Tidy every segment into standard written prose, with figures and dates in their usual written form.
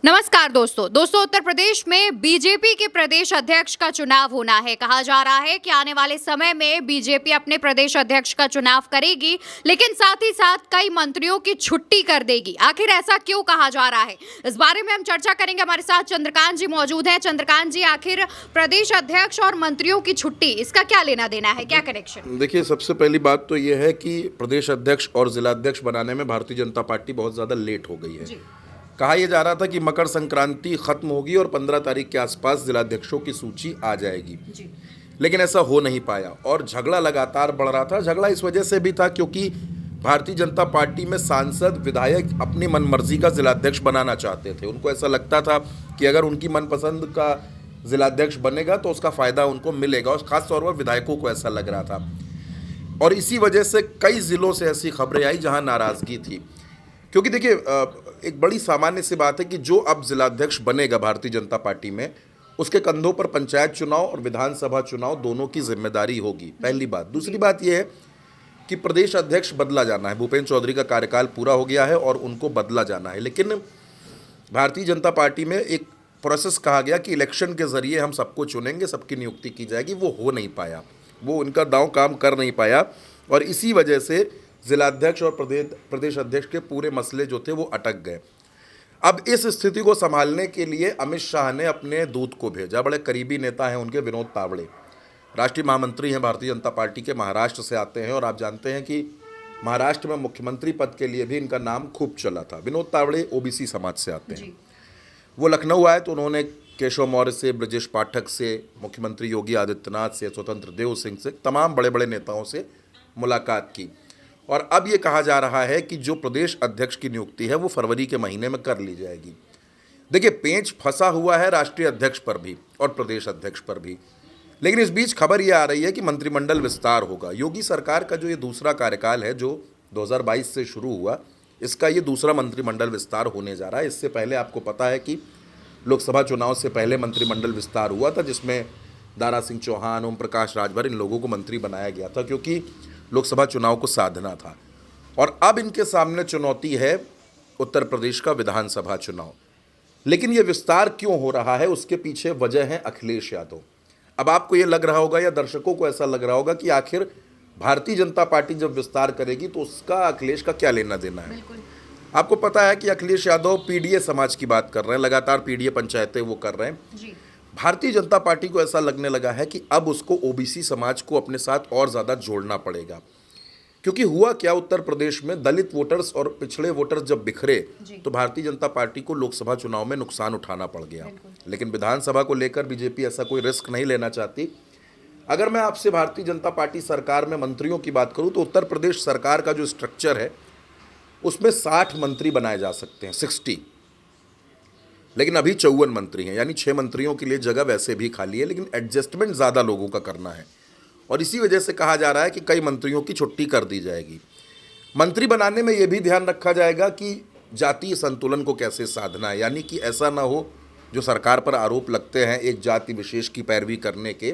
नमस्कार दोस्तों उत्तर प्रदेश में बीजेपी के प्रदेश अध्यक्ष का चुनाव होना है। कहा जा रहा है कि आने वाले समय में बीजेपी अपने प्रदेश अध्यक्ष का चुनाव करेगी, लेकिन साथ ही साथ कई मंत्रियों की छुट्टी कर देगी। आखिर ऐसा क्यों कहा जा रहा है, इस बारे में हम चर्चा करेंगे। हमारे साथ चंद्रकांत जी मौजूद हैं। चंद्रकांत जी, आखिर प्रदेश अध्यक्ष और मंत्रियों की छुट्टी, इसका क्या लेना देना है, क्या कनेक्शन? देखिए, सबसे पहली बात तो ये है कि प्रदेश अध्यक्ष और जिलाध्यक्ष बनाने में भारतीय जनता पार्टी बहुत ज़्यादा लेट हो गई है। कहा यह जा रहा था कि मकर संक्रांति खत्म होगी और 15 तारीख के आसपास जिलाध्यक्षों की सूची आ जाएगी, लेकिन ऐसा हो नहीं पाया और झगड़ा लगातार बढ़ रहा था। झगड़ा इस वजह से भी था क्योंकि भारतीय जनता पार्टी में सांसद विधायक अपनी मनमर्जी का जिलाध्यक्ष बनाना चाहते थे। उनको ऐसा लगता था कि अगर उनकी मनपसंद का जिलाध्यक्ष बनेगा तो उसका फ़ायदा उनको मिलेगा, और ख़ासतौर पर विधायकों को ऐसा लग रहा था। और इसी वजह से कई ज़िलों से ऐसी खबरें आई जहां नाराज़गी थी, क्योंकि देखिए, एक बड़ी सामान्य सी बात है कि जो अब जिलाध्यक्ष बनेगा भारतीय जनता पार्टी में, उसके कंधों पर पंचायत चुनाव और विधानसभा चुनाव दोनों की जिम्मेदारी होगी। पहली बात। दूसरी बात यह है कि प्रदेश अध्यक्ष बदला जाना है। भूपेंद्र चौधरी का कार्यकाल पूरा हो गया है और उनको बदला जाना है, लेकिन भारतीय जनता पार्टी में एक प्रोसेस कहा गया कि इलेक्शन के जरिए हम सबको चुनेंगे, सबकी नियुक्ति की जाएगी। वो हो नहीं पाया, वो उनका दांव काम कर नहीं पाया, और इसी वजह से जिलाध्यक्ष और प्रदेश अध्यक्ष के पूरे मसले जो थे वो अटक गए। अब इस स्थिति को संभालने के लिए अमित शाह ने अपने दूत को भेजा। बड़े करीबी नेता हैं उनके, विनोद तावड़े, राष्ट्रीय महामंत्री हैं भारतीय जनता पार्टी के, महाराष्ट्र से आते हैं, और आप जानते हैं कि महाराष्ट्र में मुख्यमंत्री पद के लिए भी इनका नाम खूब चला था। विनोद तावड़े ओबीसी समाज से आते हैं। वो लखनऊ आए तो उन्होंने केशव मौर्य से, ब्रजेश पाठक से, मुख्यमंत्री योगी आदित्यनाथ से, स्वतंत्र देव सिंह से, तमाम बड़े बड़े नेताओं से मुलाकात की। और अब ये कहा जा रहा है कि जो प्रदेश अध्यक्ष की नियुक्ति है वो फरवरी के महीने में कर ली जाएगी। देखिए, पेंच फंसा हुआ है राष्ट्रीय अध्यक्ष पर भी और प्रदेश अध्यक्ष पर भी, लेकिन इस बीच खबर ये आ रही है कि मंत्रिमंडल विस्तार होगा। योगी सरकार का जो ये दूसरा कार्यकाल है, जो 2022 से शुरू हुआ, इसका ये दूसरा मंत्रिमंडल विस्तार होने जा रहा है। इससे पहले आपको पता है कि लोकसभा चुनाव से पहले मंत्रिमंडल विस्तार हुआ था, जिसमें दारा सिंह चौहान, ओम प्रकाश राजभर, इन लोगों को मंत्री बनाया गया था क्योंकि लोकसभा चुनाव को साधना था। और अब इनके सामने चुनौती है उत्तर प्रदेश का विधानसभा चुनाव। लेकिन ये विस्तार क्यों हो रहा है, उसके पीछे वजह है अखिलेश यादव। अब आपको ये लग रहा होगा या दर्शकों को ऐसा लग रहा होगा कि आखिर भारतीय जनता पार्टी जब विस्तार करेगी तो उसका अखिलेश का क्या लेना देना है। आपको पता है कि अखिलेश यादव पीडीए समाज की बात कर रहे हैं, लगातार पीडीए पंचायतें वो कर रहे हैं। भारतीय जनता पार्टी को ऐसा लगने लगा है कि अब उसको ओबीसी समाज को अपने साथ और ज़्यादा जोड़ना पड़ेगा, क्योंकि हुआ क्या, उत्तर प्रदेश में दलित वोटर्स और पिछड़े वोटर्स जब बिखरे तो भारतीय जनता पार्टी को लोकसभा चुनाव में नुकसान उठाना पड़ गया। लेकिन विधानसभा को लेकर बीजेपी ऐसा कोई रिस्क नहीं लेना चाहती। अगर मैं आपसे भारतीय जनता पार्टी सरकार में मंत्रियों की बात करूँ तो उत्तर प्रदेश सरकार का जो स्ट्रक्चर है उसमें 60 मंत्री बनाए जा सकते हैं, 60, लेकिन अभी 54 मंत्री हैं, यानी 6 मंत्रियों के लिए जगह वैसे भी खाली है, लेकिन एडजस्टमेंट ज़्यादा लोगों का करना है। और इसी वजह से कहा जा रहा है कि कई मंत्रियों की छुट्टी कर दी जाएगी। मंत्री बनाने में यह भी ध्यान रखा जाएगा कि जातीय संतुलन को कैसे साधना है, यानी कि ऐसा ना हो जो सरकार पर आरोप लगते हैं एक जाति विशेष की पैरवी करने के,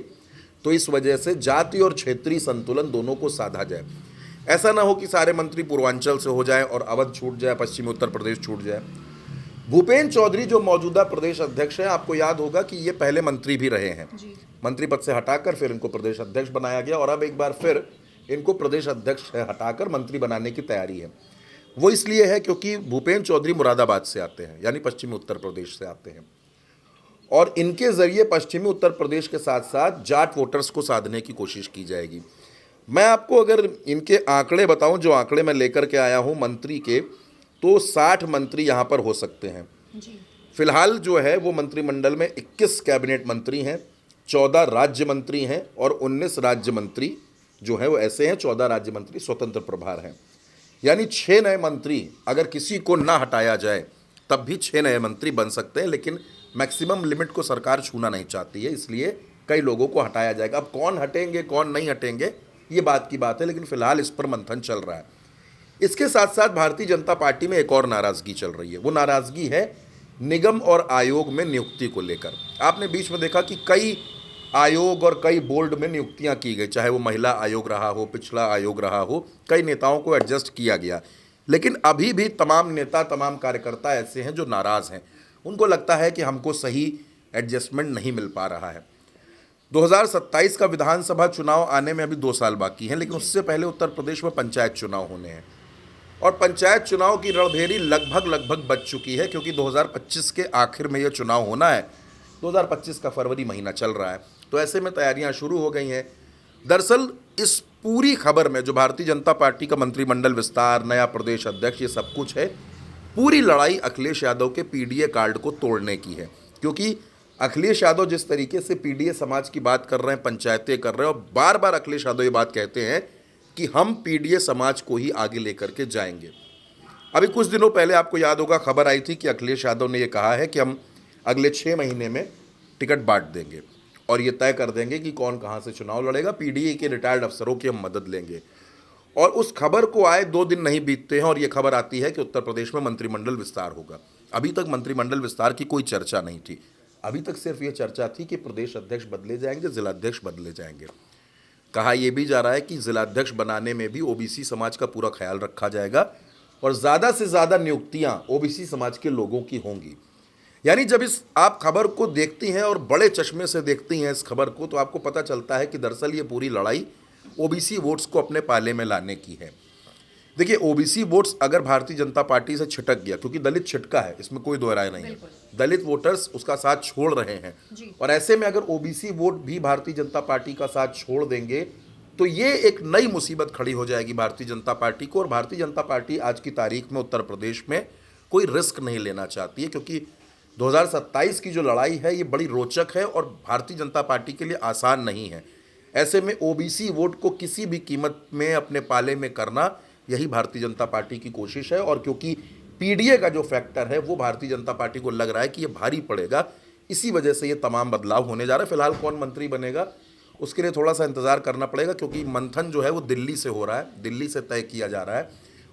तो इस वजह से जाति और क्षेत्रीय संतुलन दोनों को साधा जाए। ऐसा ना हो कि सारे मंत्री पूर्वांचल से हो जाए और अवध छूट जाए, पश्चिमी उत्तर प्रदेश छूट जाए। भूपेंद्र चौधरी जो मौजूदा प्रदेश अध्यक्ष हैं, आपको याद होगा कि ये पहले मंत्री भी रहे हैं। मंत्री पद से हटाकर फिर इनको प्रदेश अध्यक्ष बनाया गया, और अब एक बार फिर इनको प्रदेश अध्यक्ष से हटाकर मंत्री बनाने की तैयारी है। वो इसलिए है क्योंकि भूपेंद्र चौधरी मुरादाबाद से आते हैं, यानी पश्चिमी उत्तर प्रदेश से आते हैं, और इनके जरिए पश्चिमी उत्तर प्रदेश के साथ साथ जाट वोटर्स को साधने की कोशिश की जाएगी। मैं आपको अगर इनके आंकड़े बताऊं, जो आंकड़े मैं लेकर के आया हूं मंत्री के, तो 60 मंत्री यहाँ पर हो सकते हैं। फिलहाल जो है वो मंत्रिमंडल में 21 कैबिनेट मंत्री हैं, 14 राज्य मंत्री हैं, और 19 राज्य मंत्री जो है वो ऐसे हैं, 14 राज्य मंत्री स्वतंत्र प्रभार हैं। यानी 6 नए मंत्री, अगर किसी को ना हटाया जाए तब भी 6 नए मंत्री बन सकते हैं, लेकिन मैक्सिमम लिमिट को सरकार छूना नहीं चाहती है, इसलिए कई लोगों को हटाया जाएगा। अब कौन हटेंगे कौन नहीं हटेंगे ये बात की बात है, लेकिन फिलहाल इस पर मंथन चल रहा है। इसके साथ साथ भारतीय जनता पार्टी में एक और नाराजगी चल रही है। वो नाराजगी है निगम और आयोग में नियुक्ति को लेकर। आपने बीच में देखा कि कई आयोग और कई बोर्ड में नियुक्तियां की गई, चाहे वो महिला आयोग रहा हो, पिछड़ा आयोग रहा हो, कई नेताओं को एडजस्ट किया गया, लेकिन अभी भी तमाम नेता, तमाम कार्यकर्ता ऐसे हैं जो नाराज हैं। उनको लगता है कि हमको सही एडजस्टमेंट नहीं मिल पा रहा है। 2027 का विधानसभा चुनाव आने में अभी 2 साल बाकी हैं, लेकिन उससे पहले उत्तर प्रदेश में पंचायत चुनाव होने हैं और पंचायत चुनाव की रणभेरी लगभग बच चुकी है, क्योंकि 2025 के आखिर में यह चुनाव होना है। 2025 का फरवरी महीना चल रहा है, तो ऐसे में तैयारियां शुरू हो गई हैं। दरअसल इस पूरी खबर में जो भारतीय जनता पार्टी का मंत्रिमंडल विस्तार, नया प्रदेश अध्यक्ष, ये सब कुछ है, पूरी लड़ाई अखिलेश यादव के पीडीए कार्ड को तोड़ने की है। क्योंकि अखिलेश यादव जिस तरीके से पीडीए समाज की बात कर रहे हैं, पंचायतें कर रहे हैं, और बार बार अखिलेश यादव ये बात कहते हैं कि हम पीडीए समाज को ही आगे लेकर के जाएंगे। अभी कुछ दिनों पहले आपको याद होगा, खबर आई थी कि अखिलेश यादव ने ये कहा है कि हम अगले 6 महीने में टिकट बांट देंगे और ये तय कर देंगे कि कौन कहाँ से चुनाव लड़ेगा। पीडीए के रिटायर्ड अफसरों की हम मदद लेंगे। और उस खबर को आए 2 दिन नहीं बीतते हैं और ये खबर आती है कि उत्तर प्रदेश में मंत्रिमंडल विस्तार होगा। अभी तक मंत्रिमंडल विस्तार की कोई चर्चा नहीं थी। अभी तक सिर्फ ये चर्चा थी कि प्रदेश अध्यक्ष बदले जाएंगे, जिलाध्यक्ष बदले जाएंगे। कहा यह भी जा रहा है कि जिलाध्यक्ष बनाने में भी ओबीसी समाज का पूरा ख्याल रखा जाएगा और ज़्यादा से ज़्यादा नियुक्तियां ओबीसी समाज के लोगों की होंगी। यानी जब इस आप खबर को देखती हैं और बड़े चश्मे से देखती हैं इस खबर को, तो आपको पता चलता है कि दरअसल ये पूरी लड़ाई ओबीसी वोट्स को अपने पाले में लाने की है। देखिए, ओबीसी वोट्स अगर भारतीय जनता पार्टी से छिटक गया, क्योंकि दलित छिटका है, इसमें कोई दो राय नहीं है, दलित वोटर्स उसका साथ छोड़ रहे हैं, और ऐसे में अगर ओबीसी वोट भी भारतीय जनता पार्टी का साथ छोड़ देंगे तो ये एक नई मुसीबत खड़ी हो जाएगी भारतीय जनता पार्टी को। और भारतीय जनता पार्टी आज की तारीख में उत्तर प्रदेश में कोई रिस्क नहीं लेना चाहती है, क्योंकि 2027 की जो लड़ाई है ये बड़ी रोचक है और भारतीय जनता पार्टी के लिए आसान नहीं है। ऐसे में ओबीसी वोट को किसी भी कीमत में अपने पाले में करना, यही भारतीय जनता पार्टी की कोशिश है। और क्योंकि पीडीए का जो फैक्टर है वो भारतीय जनता पार्टी को लग रहा है कि ये भारी पड़ेगा, इसी वजह से ये तमाम बदलाव होने जा रहे हैं। फिलहाल कौन मंत्री बनेगा उसके लिए थोड़ा सा इंतजार करना पड़ेगा, क्योंकि मंथन जो है वो दिल्ली से हो रहा है, दिल्ली से तय किया जा रहा है।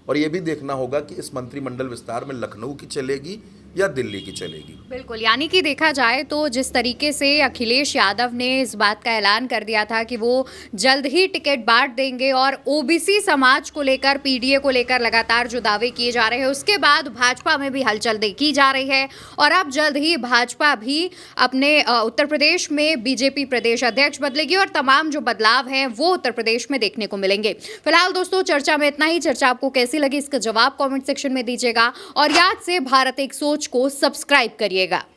और ये भी देखना होगा कि इस मंत्रिमंडल विस्तार में लखनऊ की चलेगी या दिल्ली की चलेगी। बिल्कुल, यानी कि देखा जाए तो जिस तरीके से अखिलेश यादव ने इस बात का ऐलान कर दिया था कि वो जल्द ही टिकट बांट देंगे और ओबीसी समाज को लेकर, पीडीए को लेकर लगातार जो दावे किए जा रहे हैं, उसके बाद भाजपा में भी हलचल देखी जा रही है। और अब जल्द ही भाजपा भी अपने उत्तर प्रदेश में बीजेपी प्रदेश अध्यक्ष बदलेगी और तमाम जो बदलाव हैं वो उत्तर प्रदेश में देखने को मिलेंगे। फिलहाल दोस्तों, चर्चा में इतना ही। चर्चा आपको कैसी लगी इसका जवाब कमेंट सेक्शन में दीजिएगा और याद से भारत एक सोच को सब्सक्राइब करिएगा।